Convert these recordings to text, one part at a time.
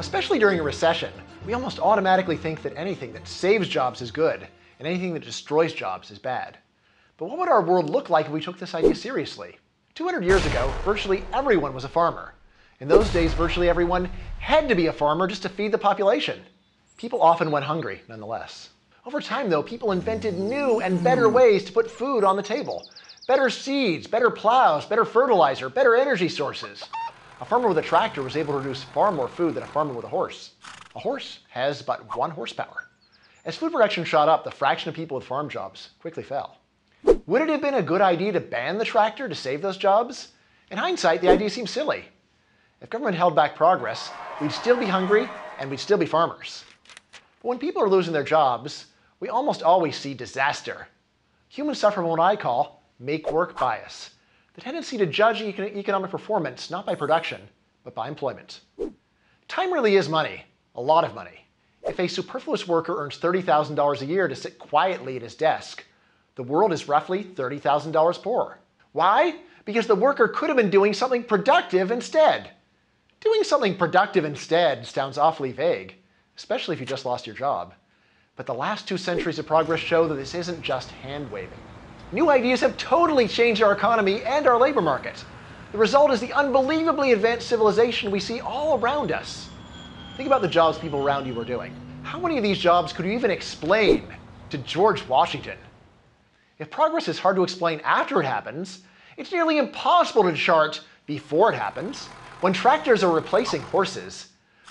Especially during a recession, we almost automatically think that anything that saves jobs is good, and anything that destroys jobs is bad. But what would our world look like if we took this idea seriously? 200 years ago, virtually everyone was a farmer. In those days, virtually everyone had to be a farmer just to feed the population. People often went hungry, nonetheless. Over time, though, people invented new and better ways to put food on the table. Better seeds, better plows, better fertilizer, better energy sources. A farmer with a tractor was able to produce far more food than a farmer with a horse. A horse has but 1 horsepower. As food production shot up, the fraction of people with farm jobs quickly fell. Would it have been a good idea to ban the tractor to save those jobs? In hindsight, the idea seems silly. If government held back progress, we'd still be hungry and we'd still be farmers. But when people are losing their jobs, we almost always see disaster. Humans suffer from what I call make-work bias, the tendency to judge economic performance not by production, but by employment. Time really is money, a lot of money. If a superfluous worker earns $30,000 a year to sit quietly at his desk, the world is roughly $30,000 poorer. Why? Because the worker could have been doing something productive instead. Doing something productive instead sounds awfully vague, especially if you just lost your job. But the last 2 centuries of progress show that this isn't just hand-waving. New ideas have totally changed our economy and our labor market. The result is the unbelievably advanced civilization we see all around us. Think about the jobs people around you are doing. How many of these jobs could you even explain to George Washington? If progress is hard to explain after it happens, it's nearly impossible to chart before it happens. When tractors are replacing horses,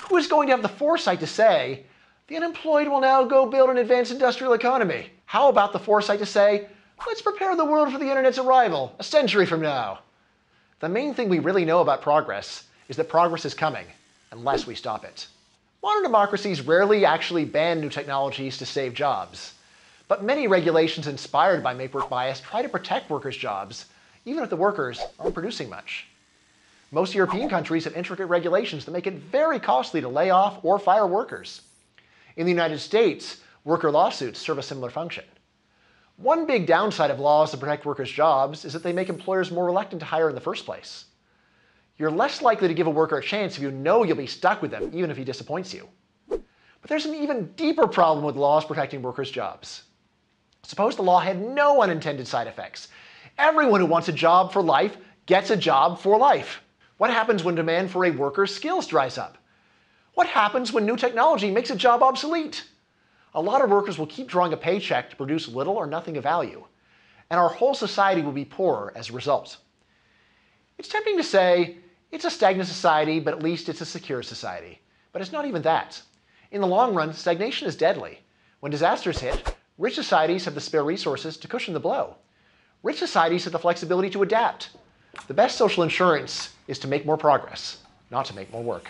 who is going to have the foresight to say, the unemployed will now go build an advanced industrial economy? How about the foresight to say, let's prepare the world for the internet's arrival a century from now? The main thing we really know about progress is that progress is coming, unless we stop it. Modern democracies rarely actually ban new technologies to save jobs. But many regulations inspired by make-work bias try to protect workers' jobs, even if the workers aren't producing much. Most European countries have intricate regulations that make it very costly to lay off or fire workers. In the United States, worker lawsuits serve a similar function. One big downside of laws to protect workers' jobs is that they make employers more reluctant to hire in the first place. You're less likely to give a worker a chance if you know you'll be stuck with them, even if he disappoints you. But there's an even deeper problem with laws protecting workers' jobs. Suppose the law had no unintended side effects. Everyone who wants a job for life gets a job for life. What happens when demand for a worker's skills dries up? What happens when new technology makes a job obsolete? A lot of workers will keep drawing a paycheck to produce little or nothing of value, and our whole society will be poorer as a result. It's tempting to say, it's a stagnant society, but at least it's a secure society. But it's not even that. In the long run, stagnation is deadly. When disasters hit, rich societies have the spare resources to cushion the blow. Rich societies have the flexibility to adapt. The best social insurance is to make more progress, not to make more work.